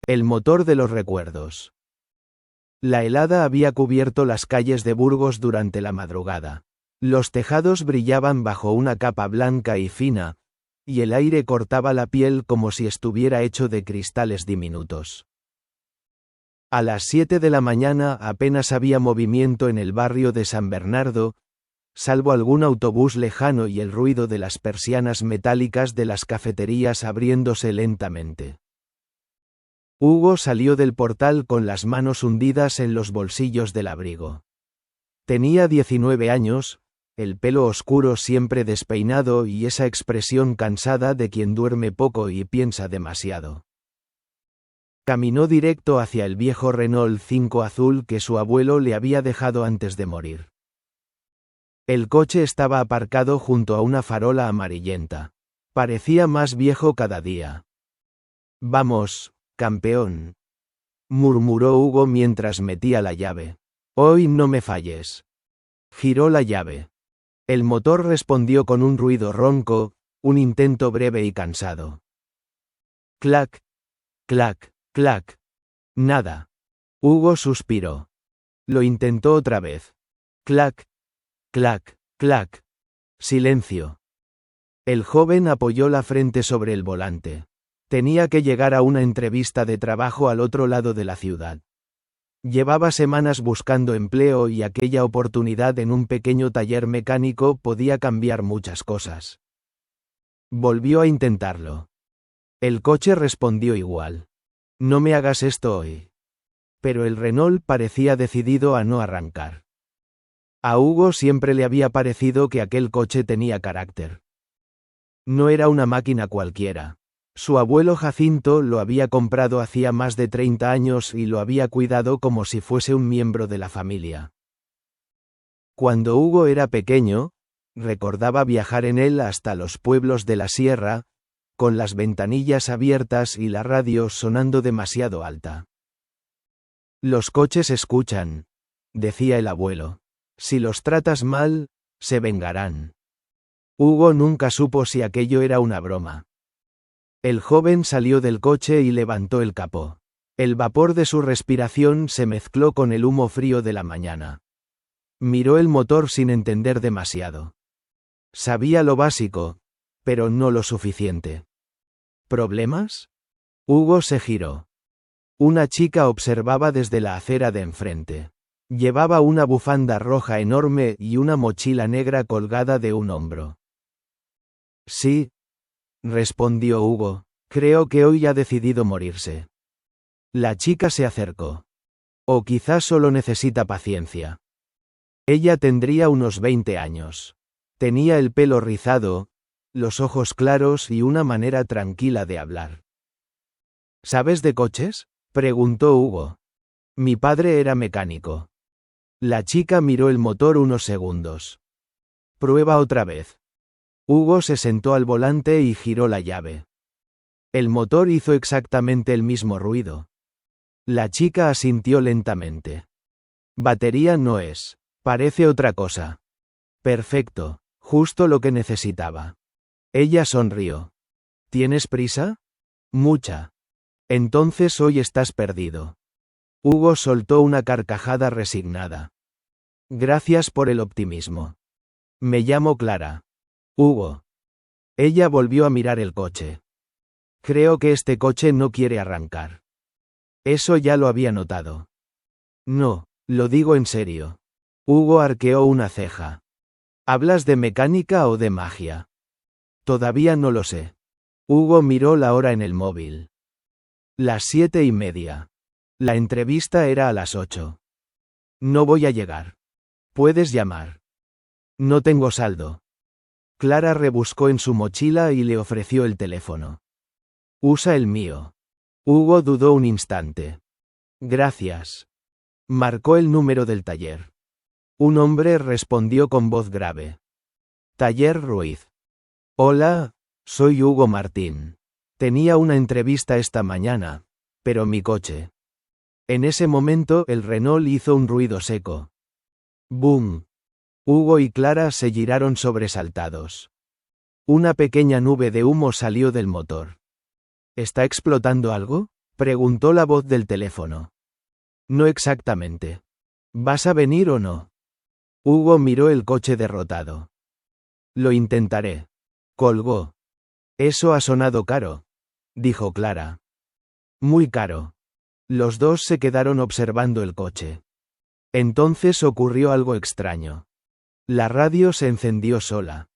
El motor de los recuerdos. La helada había cubierto las calles de Burgos durante la madrugada. Los tejados brillaban bajo una capa blanca y fina, y el aire cortaba la piel como si estuviera hecho de cristales diminutos. A las 7 de la mañana apenas había movimiento en el barrio de San Bernardo, salvo algún autobús lejano y el ruido de las persianas metálicas de las cafeterías abriéndose lentamente. Hugo salió del portal con las manos hundidas en los bolsillos del abrigo. Tenía 19 años, el pelo oscuro siempre despeinado y esa expresión cansada de quien duerme poco y piensa demasiado. Caminó directo hacia el viejo Renault 5 azul que su abuelo le había dejado antes de morir. El coche estaba aparcado junto a una farola amarillenta. Parecía más viejo cada día. «Vamos, campeón», murmuró Hugo mientras metía la llave. «Hoy no me falles». Giró la llave. El motor respondió con un ruido ronco, un intento breve y cansado. Clac, clac, clac. Nada. Hugo suspiró. Lo intentó otra vez. Clac, clac, clac. Silencio. El joven apoyó la frente sobre el volante. Tenía que llegar a una entrevista de trabajo al otro lado de la ciudad. Llevaba semanas buscando empleo y aquella oportunidad en un pequeño taller mecánico podía cambiar muchas cosas. Volvió a intentarlo. El coche respondió igual. «No me hagas esto hoy». Pero el Renault parecía decidido a no arrancar. A Hugo siempre le había parecido que aquel coche tenía carácter. No era una máquina cualquiera. Su abuelo Jacinto lo había comprado hacía más de 30 años y lo había cuidado como si fuese un miembro de la familia. Cuando Hugo era pequeño, recordaba viajar en él hasta los pueblos de la sierra, con las ventanillas abiertas y la radio sonando demasiado alta. «Los coches escuchan», decía el abuelo. «Si los tratas mal, se vengarán». Hugo nunca supo si aquello era una broma. El joven salió del coche y levantó el capó. El vapor de su respiración se mezcló con el humo frío de la mañana. Miró el motor sin entender demasiado. Sabía lo básico, pero no lo suficiente. ¿Problemas? Hugo se giró. Una chica observaba desde la acera de enfrente. Llevaba una bufanda roja enorme y una mochila negra colgada de un hombro. «Sí», respondió Hugo, «creo que hoy ha decidido morirse». La chica se acercó. «O quizás solo necesita paciencia». Ella tendría unos 20 años. Tenía el pelo rizado, los ojos claros y una manera tranquila de hablar. «¿Sabes de coches?», preguntó Hugo. «Mi padre era mecánico». La chica miró el motor unos segundos. «Prueba otra vez». Hugo se sentó al volante y giró la llave. El motor hizo exactamente el mismo ruido. La chica asintió lentamente. «Batería no es. Parece otra cosa». «Perfecto, justo lo que necesitaba». Ella sonrió. «¿Tienes prisa?» «Mucha». «Entonces hoy estás perdido». Hugo soltó una carcajada resignada. «Gracias por el optimismo. Me llamo Clara». «Hugo». Ella volvió a mirar el coche. «Creo que este coche no quiere arrancar». Eso ya lo había notado. «No, lo digo en serio». Hugo arqueó una ceja. «¿Hablas de mecánica o de magia?» «Todavía no lo sé». Hugo miró la hora en el móvil. Las 7:30. La entrevista era a las 8. «No voy a llegar». «Puedes llamar». «No tengo saldo». Clara rebuscó en su mochila y le ofreció el teléfono. «Usa el mío». Hugo dudó un instante. «Gracias». Marcó el número del taller. Un hombre respondió con voz grave. «Taller Ruiz». «Hola, soy Hugo Martín. Tenía una entrevista esta mañana, pero mi coche». En ese momento el Renault hizo un ruido seco. «Boom». Hugo y Clara se giraron sobresaltados. Una pequeña nube de humo salió del motor. «¿Está explotando algo?», Preguntó la voz del teléfono. No exactamente. ¿Vas a venir o no? Hugo miró el coche derrotado. Lo intentaré. Colgó. Eso ha sonado caro, dijo Clara. Muy caro. Los dos se quedaron observando el coche. Entonces ocurrió algo extraño. La radio se encendió sola.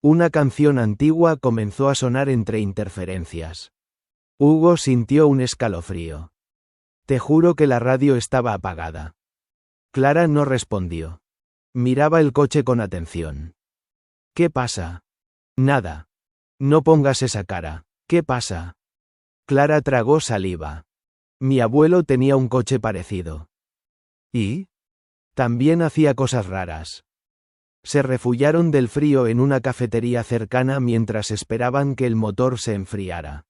Una canción antigua comenzó a sonar entre interferencias. Hugo sintió un escalofrío. Te juro que la radio estaba apagada. Clara no respondió. Miraba el coche con atención. ¿Qué pasa? Nada. No pongas esa cara. ¿Qué pasa? Clara tragó saliva. Mi abuelo tenía un coche parecido. ¿Y? También hacía cosas raras. Se refugiaron del frío en una cafetería cercana mientras esperaban que el motor se enfriara.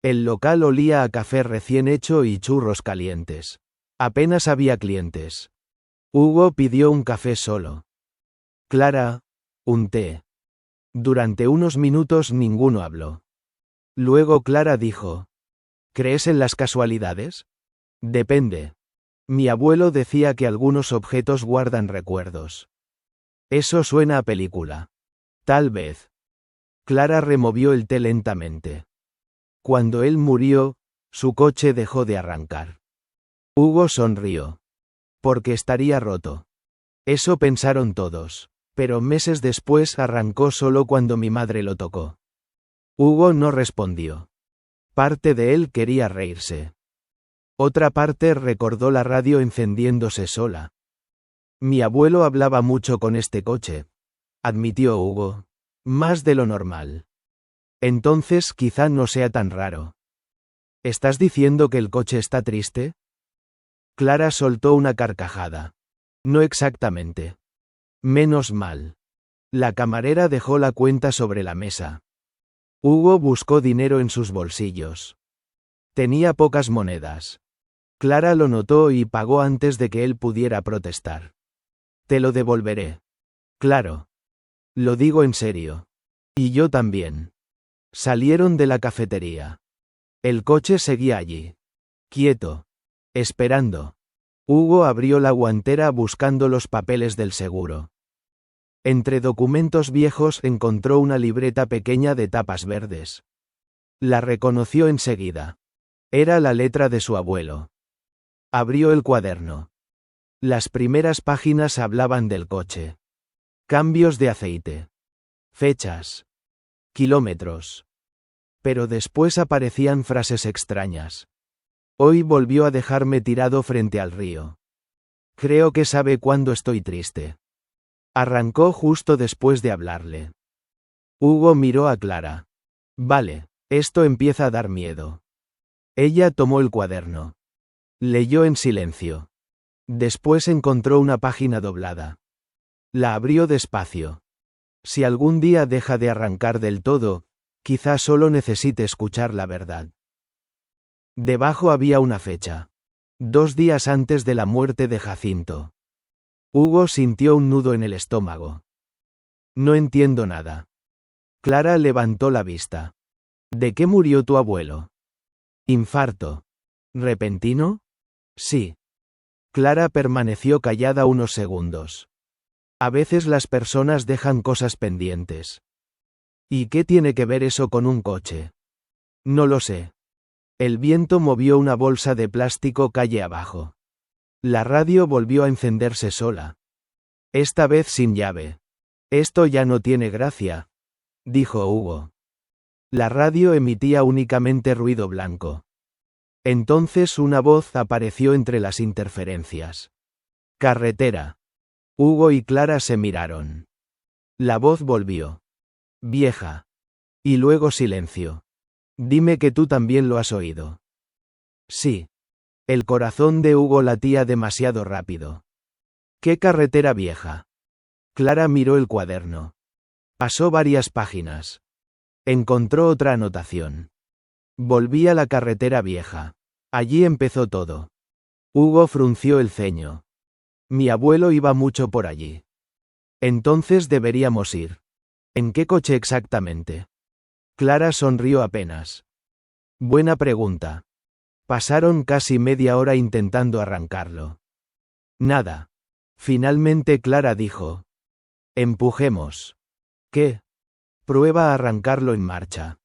El local olía a café recién hecho y churros calientes. Apenas había clientes. Hugo pidió un café solo. Clara, un té. Durante unos minutos ninguno habló. Luego Clara dijo: ¿Crees en las casualidades? Depende. Mi abuelo decía que algunos objetos guardan recuerdos. Eso suena a película. Tal vez. Clara removió el té lentamente. Cuando él murió, su coche dejó de arrancar. Hugo sonrió. Porque estaría roto. Eso pensaron todos. Pero meses después arrancó solo cuando mi madre lo tocó. Hugo no respondió. Parte de él quería reírse. Otra parte recordó la radio encendiéndose sola. Mi abuelo hablaba mucho con este coche, admitió Hugo. Más de lo normal. Entonces quizá no sea tan raro. ¿Estás diciendo que el coche está triste? Clara soltó una carcajada. No exactamente. Menos mal. La camarera dejó la cuenta sobre la mesa. Hugo buscó dinero en sus bolsillos. Tenía pocas monedas. Clara lo notó y pagó antes de que él pudiera protestar. Te lo devolveré. Claro. Lo digo en serio. Y yo también. Salieron de la cafetería. El coche seguía allí. Quieto. Esperando. Hugo abrió la guantera buscando los papeles del seguro. Entre documentos viejos encontró una libreta pequeña de tapas verdes. La reconoció enseguida. Era la letra de su abuelo. Abrió el cuaderno. Las primeras páginas hablaban del coche. Cambios de aceite. Fechas. Kilómetros. Pero después aparecían frases extrañas. Hoy volvió a dejarme tirado frente al río. Creo que sabe cuándo estoy triste. Arrancó justo después de hablarle. Hugo miró a Clara. Vale, esto empieza a dar miedo. Ella tomó el cuaderno. Leyó en silencio. Después encontró una página doblada. La abrió despacio. Si algún día deja de arrancar del todo, quizá solo necesite escuchar la verdad. Debajo había una fecha. 2 días antes de la muerte de Jacinto. Hugo sintió un nudo en el estómago. No entiendo nada. Clara levantó la vista. ¿De qué murió tu abuelo? Infarto. ¿Repentino? Sí. Clara permaneció callada unos segundos. A veces las personas dejan cosas pendientes. ¿Y qué tiene que ver eso con un coche? No lo sé. El viento movió una bolsa de plástico calle abajo. La radio volvió a encenderse sola. Esta vez sin llave. Esto ya no tiene gracia, dijo Hugo. La radio emitía únicamente ruido blanco. Entonces una voz apareció entre las interferencias. Carretera. Hugo y Clara se miraron. La voz volvió. Vieja. Y luego silencio. Dime que tú también lo has oído. Sí. El corazón de Hugo latía demasiado rápido. ¿Qué carretera vieja? Clara miró el cuaderno. Pasó varias páginas. Encontró otra anotación. Volví a la carretera vieja. Allí empezó todo. Hugo frunció el ceño. Mi abuelo iba mucho por allí. Entonces deberíamos ir. ¿En qué coche exactamente? Clara sonrió apenas. Buena pregunta. Pasaron casi media hora intentando arrancarlo. Nada. Finalmente Clara dijo. Empujemos. ¿Qué? Prueba a arrancarlo en marcha.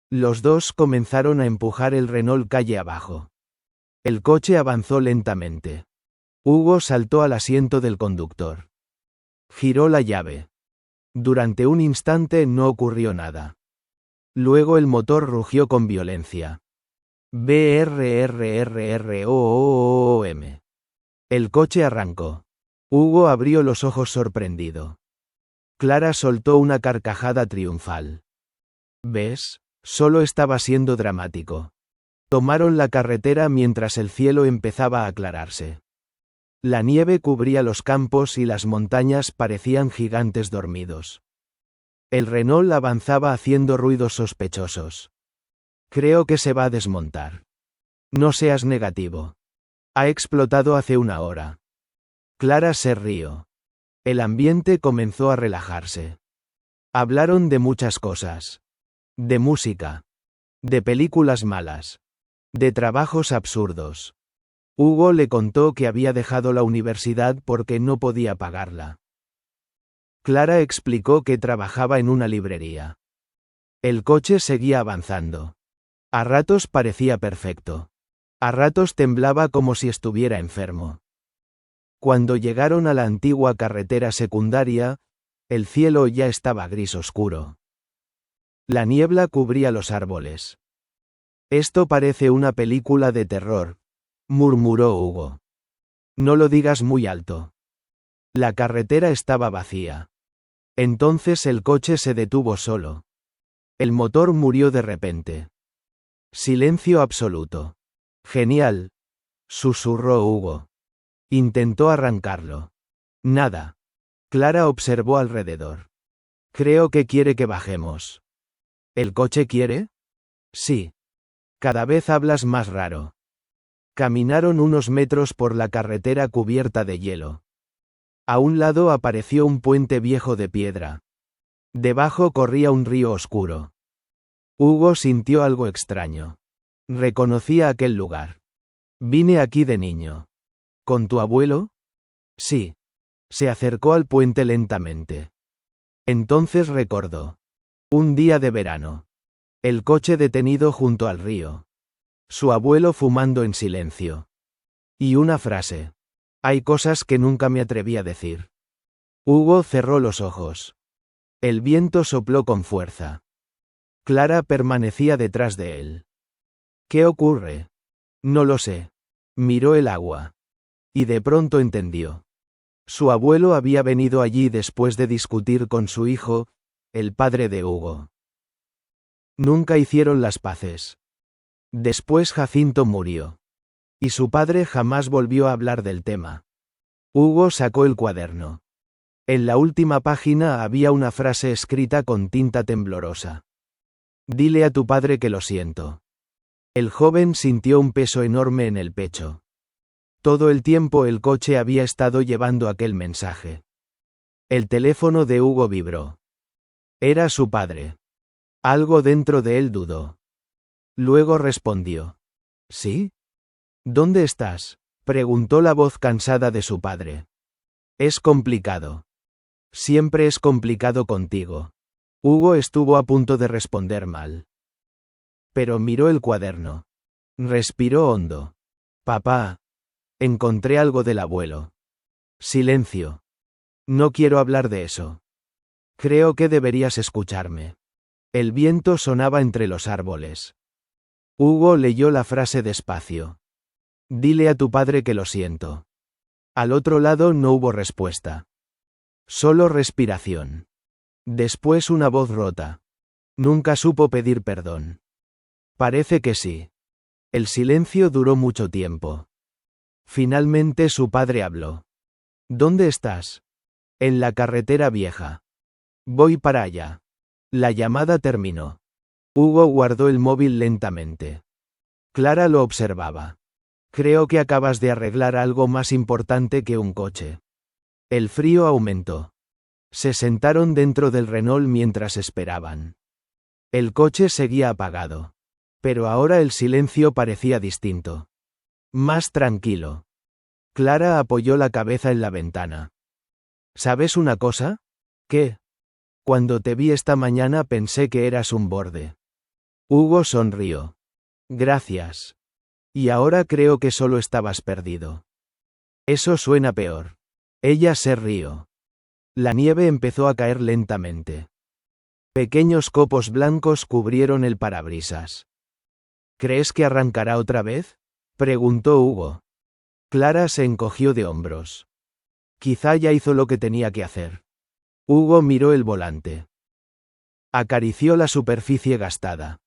Los dos comenzaron a empujar el Renault calle abajo. El coche avanzó lentamente. Hugo saltó al asiento del conductor. Giró la llave. Durante un instante no ocurrió nada. Luego el motor rugió con violencia. BRRRROOM. El coche arrancó. Hugo abrió los ojos sorprendido. Clara soltó una carcajada triunfal. ¿Ves? Solo estaba siendo dramático. Tomaron la carretera mientras el cielo empezaba a aclararse. La nieve cubría los campos y las montañas parecían gigantes dormidos. El Renault avanzaba haciendo ruidos sospechosos. Creo que se va a desmontar. No seas negativo. Ha explotado hace una hora. Clara se rió. El ambiente comenzó a relajarse. Hablaron de muchas cosas. De música. De películas malas. De trabajos absurdos. Hugo le contó que había dejado la universidad porque no podía pagarla. Clara explicó que trabajaba en una librería. El coche seguía avanzando. A ratos parecía perfecto. A ratos temblaba como si estuviera enfermo. Cuando llegaron a la antigua carretera secundaria, el cielo ya estaba gris oscuro. La niebla cubría los árboles. Esto parece una película de terror, murmuró Hugo. No lo digas muy alto. La carretera estaba vacía. Entonces el coche se detuvo solo. El motor murió de repente. Silencio absoluto. Genial, susurró Hugo. Intentó arrancarlo. Nada. Clara observó alrededor. Creo que quiere que bajemos. ¿El coche quiere? Sí. Cada vez hablas más raro. Caminaron unos metros por la carretera cubierta de hielo. A un lado apareció un puente viejo de piedra. Debajo corría un río oscuro. Hugo sintió algo extraño. Reconocía aquel lugar. Vine aquí de niño. ¿Con tu abuelo? Sí. Se acercó al puente lentamente. Entonces recordó. Un día de verano. El coche detenido junto al río. Su abuelo fumando en silencio. Y una frase. Hay cosas que nunca me atreví a decir. Hugo cerró los ojos. El viento sopló con fuerza. Clara permanecía detrás de él. ¿Qué ocurre? No lo sé. Miró el agua. Y de pronto entendió. Su abuelo había venido allí después de discutir con su hijo, el padre de Hugo. Nunca hicieron las paces. Después Jacinto murió. Y su padre jamás volvió a hablar del tema. Hugo sacó el cuaderno. En la última página había una frase escrita con tinta temblorosa. Dile a tu padre que lo siento. El joven sintió un peso enorme en el pecho. Todo el tiempo el coche había estado llevando aquel mensaje. El teléfono de Hugo vibró. Era su padre. Algo dentro de él dudó. Luego respondió. ¿Sí? ¿Dónde estás?, preguntó la voz cansada de su padre. Es complicado. Siempre es complicado contigo. Hugo estuvo a punto de responder mal. Pero miró el cuaderno. Respiró hondo. Papá. Encontré algo del abuelo. Silencio. No quiero hablar de eso. Creo que deberías escucharme. El viento sonaba entre los árboles. Hugo leyó la frase despacio. Dile a tu padre que lo siento. Al otro lado no hubo respuesta. Solo respiración. Después una voz rota. Nunca supo pedir perdón. Parece que sí. El silencio duró mucho tiempo. Finalmente su padre habló. ¿Dónde estás? En la carretera vieja. Voy para allá. La llamada terminó. Hugo guardó el móvil lentamente. Clara lo observaba. Creo que acabas de arreglar algo más importante que un coche. El frío aumentó. Se sentaron dentro del Renault mientras esperaban. El coche seguía apagado. Pero ahora el silencio parecía distinto. Más tranquilo. Clara apoyó la cabeza en la ventana. ¿Sabes una cosa? ¿Qué? Cuando te vi esta mañana pensé que eras un borde. Hugo sonrió. Gracias. Y ahora creo que solo estabas perdido. Eso suena peor. Ella se rió. La nieve empezó a caer lentamente. Pequeños copos blancos cubrieron el parabrisas. ¿Crees que arrancará otra vez? Preguntó Hugo. Clara se encogió de hombros. Quizá ya hizo lo que tenía que hacer. Hugo miró el volante. Acarició la superficie gastada.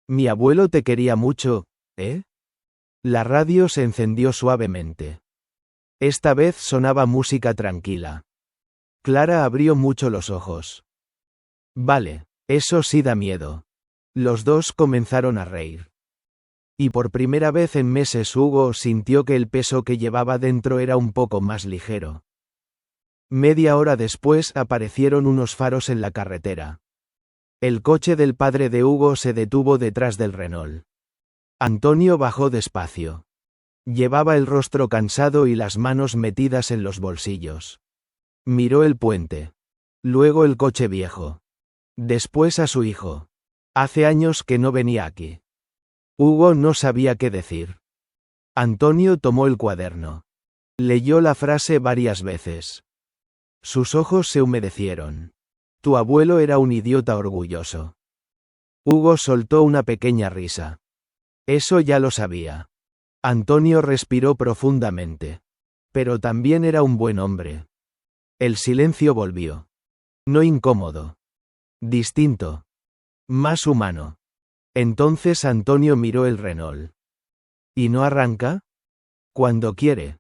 Mi abuelo te quería mucho, ¿eh? La radio se encendió suavemente. Esta vez sonaba música tranquila. Clara abrió mucho los ojos. Vale, eso sí da miedo. Los dos comenzaron a reír. Y por primera vez en meses Hugo sintió que el peso que llevaba dentro era un poco más ligero. Media hora después aparecieron unos faros en la carretera. El coche del padre de Hugo se detuvo detrás del Renault. Antonio bajó despacio. Llevaba el rostro cansado y las manos metidas en los bolsillos. Miró el puente. Luego el coche viejo. Después a su hijo. Hace años que no venía aquí. Hugo no sabía qué decir. Antonio tomó el cuaderno. Leyó la frase varias veces. Sus ojos se humedecieron. Tu abuelo era un idiota orgulloso. Hugo soltó una pequeña risa. Eso ya lo sabía. Antonio respiró profundamente. Pero también era un buen hombre. El silencio volvió. No incómodo. Distinto. Más humano. Entonces Antonio miró el Renault. ¿Y no arranca? Cuando quiere.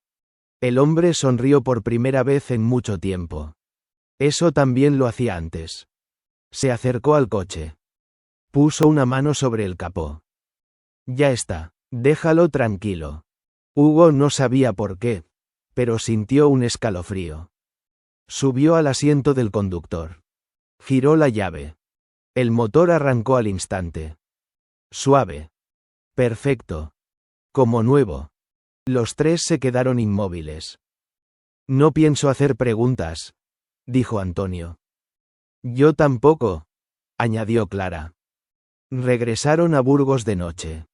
El hombre sonrió por primera vez en mucho tiempo. Eso también lo hacía antes. Se acercó al coche. Puso una mano sobre el capó. Ya está, déjalo tranquilo. Hugo no sabía por qué, pero sintió un escalofrío. Subió al asiento del conductor. Giró la llave. El motor arrancó al instante. Suave. Perfecto. Como nuevo. Los tres se quedaron inmóviles. No pienso hacer preguntas, dijo Antonio. Yo tampoco, añadió Clara. Regresaron a Burgos de noche.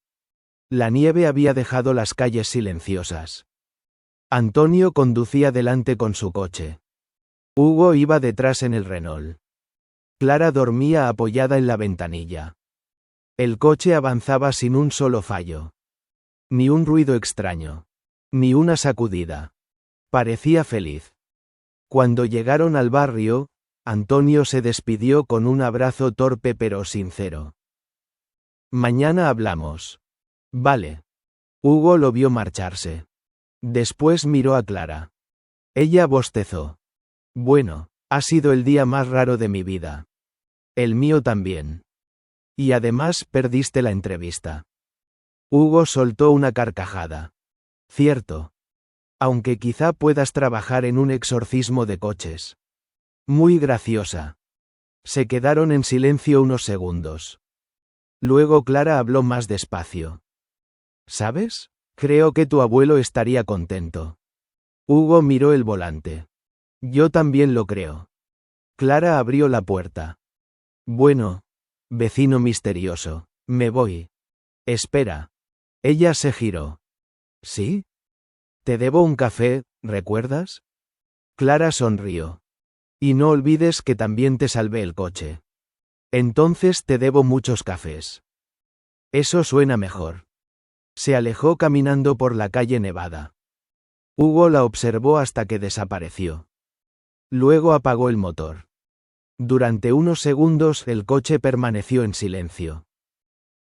La nieve había dejado las calles silenciosas. Antonio conducía delante con su coche. Hugo iba detrás en el Renault. Clara dormía apoyada en la ventanilla. El coche avanzaba sin un solo fallo. Ni un ruido extraño. Ni una sacudida. Parecía feliz. Cuando llegaron al barrio, Antonio se despidió con un abrazo torpe pero sincero. Mañana hablamos. Vale. Hugo lo vio marcharse. Después miró a Clara. Ella bostezó. Bueno, ha sido el día más raro de mi vida. El mío también. Y además perdiste la entrevista. Hugo soltó una carcajada. Cierto. Aunque quizá puedas trabajar en un exorcismo de coches. Muy graciosa. Se quedaron en silencio unos segundos. Luego Clara habló más despacio. ¿Sabes? Creo que tu abuelo estaría contento. Hugo miró el volante. Yo también lo creo. Clara abrió la puerta. Bueno, vecino misterioso, me voy. Espera. Ella se giró. ¿Sí? Te debo un café, ¿recuerdas? Clara sonrió. Y no olvides que también te salvé el coche. Entonces te debo muchos cafés. Eso suena mejor. Se alejó caminando por la calle nevada. Hugo la observó hasta que desapareció. Luego apagó el motor. Durante unos segundos el coche permaneció en silencio.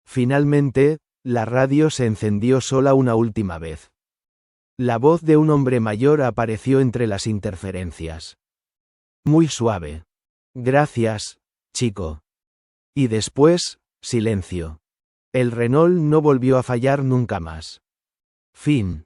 Finalmente, la radio se encendió sola una última vez. La voz de un hombre mayor apareció entre las interferencias. Muy suave. Gracias, chico. Y después, silencio. El Renault no volvió a fallar nunca más. Fin.